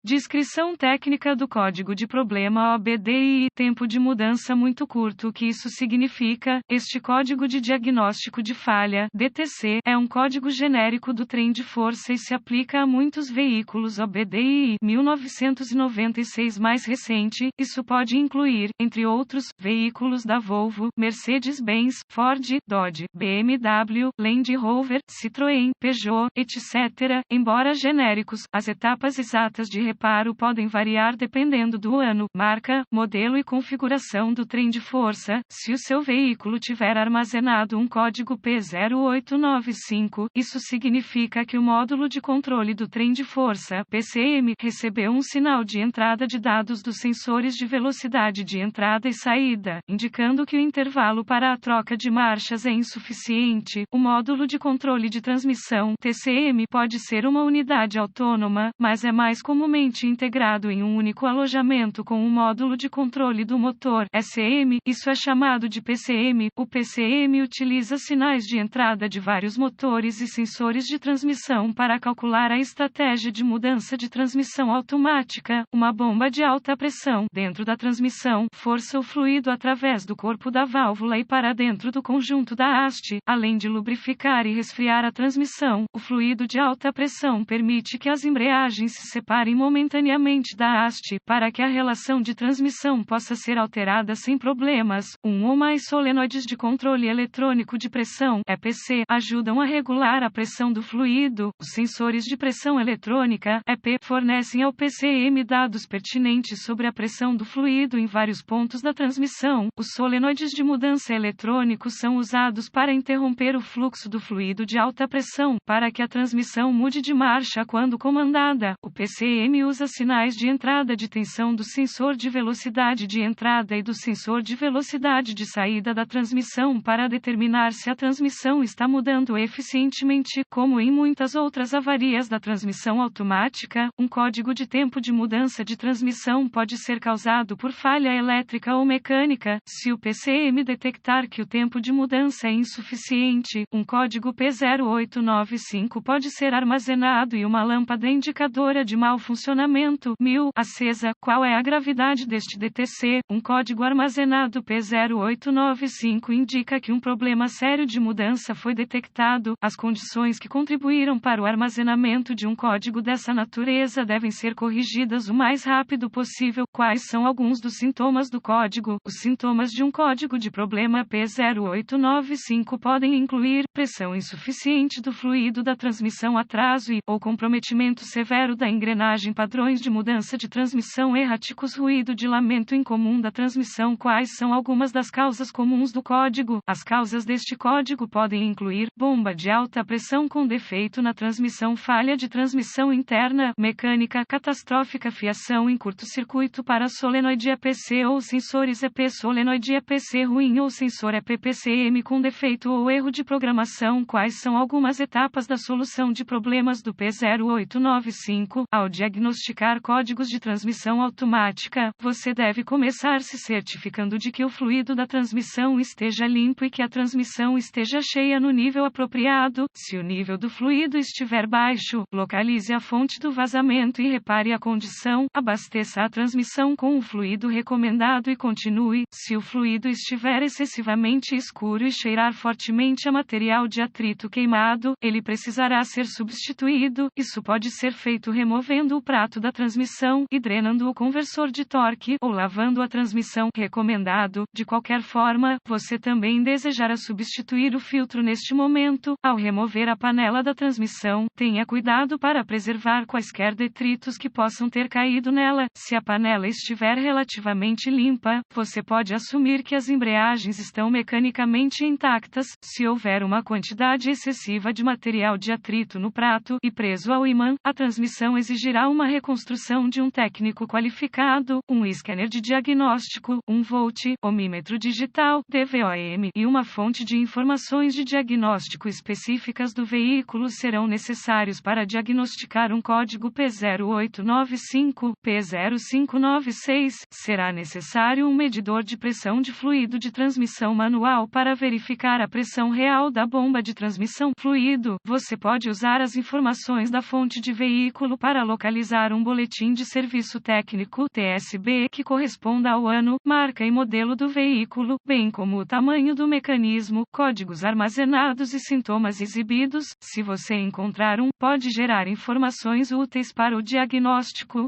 Descrição técnica do código de problema OBDI. Tempo de mudança muito curto. O que isso significa? Este código de diagnóstico de falha, DTC, é um código genérico do trem de força e se aplica a muitos veículos OBDI. 1996 mais recente, isso pode incluir, entre outros, veículos da Volvo, Mercedes-Benz, Ford, Dodge, BMW, Land Rover, Citroën, Peugeot, etc. Embora genéricos, as etapas exatas de reparo podem variar dependendo do ano, marca, modelo e configuração do trem de força. Se o seu veículo tiver armazenado um código P0895, isso significa que o módulo de controle do trem de força, PCM, recebeu um sinal de entrada de dados dos sensores de velocidade de entrada e saída, indicando que o intervalo para a troca de marchas é insuficiente. O módulo de controle de transmissão, TCM, pode ser uma unidade autônoma, mas é mais comumente integrado em um único alojamento com o módulo de controle do motor, SM. Isso é chamado de PCM. O PCM utiliza sinais de entrada de vários motores e sensores de transmissão para calcular a estratégia de mudança de transmissão automática. Uma bomba de alta pressão dentro da transmissão força o fluido através do corpo da válvula e para dentro do conjunto da haste, além de lubrificar e resfriar a transmissão. O fluido de alta pressão permite que as embreagens se separem momentaneamente da haste, para que a relação de transmissão possa ser alterada sem problemas. Um ou mais solenoides de controle eletrônico de pressão, EPC, ajudam a regular a pressão do fluido. Os sensores de pressão eletrônica, EP, fornecem ao PCM dados pertinentes sobre a pressão do fluido em vários pontos da transmissão. Os solenoides de mudança eletrônicos são usados para interromper o fluxo do fluido de alta pressão, para que a transmissão mude de marcha quando comandada. O PCM usa sinais de entrada de tensão do sensor de velocidade de entrada e do sensor de velocidade de saída da transmissão para determinar se a transmissão está mudando eficientemente. Como em muitas outras avarias da transmissão automática, um código de tempo de mudança de transmissão pode ser causado por falha elétrica ou mecânica. Se o PCM detectar que o tempo de mudança é insuficiente, um código P0895 pode ser armazenado e uma lâmpada indicadora de mau funcionamento, 1000, acesa. Qual é a gravidade deste DTC? Um código armazenado P0895 indica que um problema sério de mudança foi detectado. As condições que contribuíram para o armazenamento de um código dessa natureza devem ser corrigidas o mais rápido possível. Quais são alguns dos sintomas do código? Os sintomas de um código de problema P0895 podem incluir pressão insuficiente do fluido da transmissão, atraso e ou comprometimento severo da engrenagem, padrões de mudança de transmissão erráticos, ruído de lamento incomum da transmissão. Quais são algumas das causas comuns do código? As causas deste código podem incluir bomba de alta pressão com defeito na transmissão, falha de transmissão interna, mecânica catastrófica, fiação em curto-circuito para solenoide EPC ou sensores EP, solenoide EPC ruim ou sensor EPPCM com defeito ou erro de programação. Quais são algumas etapas da solução de problemas do P0895? Ao diagnosticar códigos de transmissão automática, você deve começar se certificando de que o fluido da transmissão esteja limpo e que a transmissão esteja cheia no nível apropriado. Se o nível do fluido estiver baixo, localize a fonte do vazamento e repare a condição. Abasteça a transmissão com o fluido recomendado e continue. Se o fluido estiver excessivamente escuro e cheirar fortemente a material de atrito queimado, ele precisará ser substituído. Isso pode ser feito removendo o prato da transmissão e drenando o conversor de torque ou lavando a transmissão. Recomendado. De qualquer forma, você também desejará substituir o filtro neste momento. Ao remover a panela da transmissão, tenha cuidado para preservar quaisquer detritos que possam ter caído nela. Se a panela estiver relativamente limpa, você pode assumir que as embreagens estão mecanicamente intactas. Se houver uma quantidade excessiva de material de atrito no prato e preso ao ímã, a transmissão exigirá uma reconstrução de um técnico qualificado, um scanner de diagnóstico, um volt, ohmímetro digital, DVOM, e uma fonte de informações de diagnóstico específicas do veículo serão necessários para diagnosticar um código P0895, P0596. Será necessário um medidor de pressão de fluido de transmissão manual para verificar a pressão real da bomba de transmissão fluido. Você pode usar as informações da fonte de veículo para localizar usar um boletim de serviço técnico (TSB) que corresponda ao ano, marca e modelo do veículo, bem como o tamanho do mecanismo, códigos armazenados e sintomas exibidos. Se você encontrar um, pode gerar informações úteis para o diagnóstico.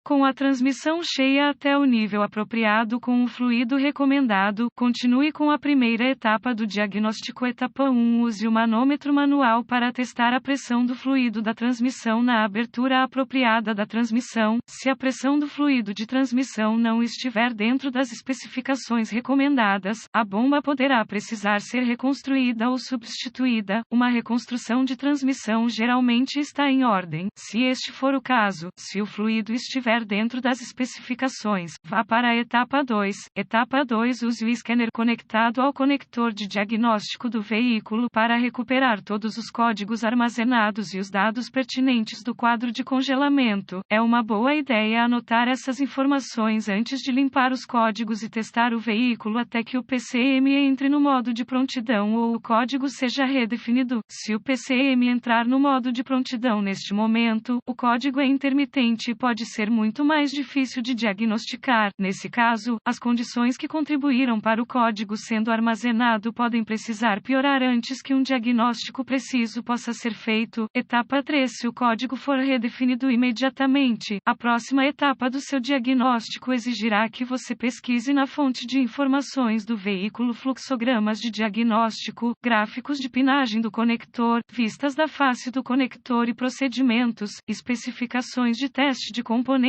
Com a transmissão cheia até o nível apropriado com o fluido recomendado, continue com a primeira etapa do diagnóstico. Etapa 1. Use o manômetro manual para testar a pressão do fluido da transmissão na abertura apropriada da transmissão. Se a pressão do fluido de transmissão não estiver dentro das especificações recomendadas, a bomba poderá precisar ser reconstruída ou substituída. Uma reconstrução de transmissão geralmente está em ordem. Se este for o caso, se o fluido estiver dentro das especificações, vá para a etapa 2. Etapa 2. Use o scanner conectado ao conector de diagnóstico do veículo para recuperar todos os códigos armazenados e os dados pertinentes do quadro de congelamento. É uma boa ideia anotar essas informações antes de limpar os códigos e testar o veículo até que o PCM entre no modo de prontidão ou o código seja redefinido. Se o PCM entrar no modo de prontidão neste momento, o código é intermitente e pode ser muito mais difícil de diagnosticar. Nesse caso, as condições que contribuíram para o código sendo armazenado podem precisar piorar antes que um diagnóstico preciso possa ser feito. Etapa 3. Se o código for redefinido imediatamente, a próxima etapa do seu diagnóstico exigirá que você pesquise na fonte de informações do veículo fluxogramas de diagnóstico, gráficos de pinagem do conector, vistas da face do conector e procedimentos, especificações de teste de componentes.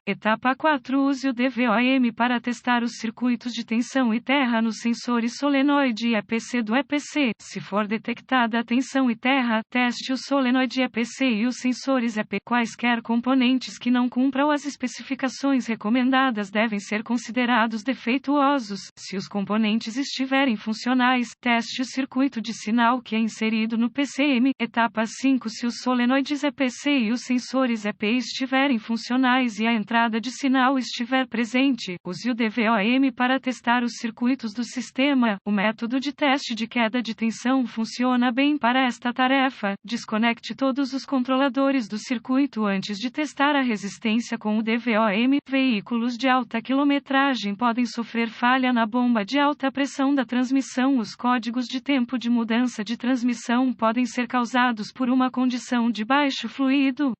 Etapa 4. Use o DVOM para testar os circuitos de tensão e terra nos sensores solenoide e EPC do EPC. Se for detectada a tensão e terra, teste o solenoide EPC e os sensores EP. Quaisquer componentes que não cumpram as especificações recomendadas devem ser considerados defeituosos. Se os componentes estiverem funcionais, teste o circuito de sinal que é inserido no PCM. Etapa 5. Se os solenoides EPC e os sensores EP estiverem funcionais e a entrada de sinal estiver presente, use o DVOM para testar os circuitos do sistema. O método de teste de queda de tensão funciona bem para esta tarefa. Desconecte todos os controladores do circuito antes de testar a resistência com o DVOM. Veículos de alta quilometragem podem sofrer falha na bomba de alta pressão da transmissão. Os códigos de tempo de mudança de transmissão podem ser causados por uma condição de baixo fluido.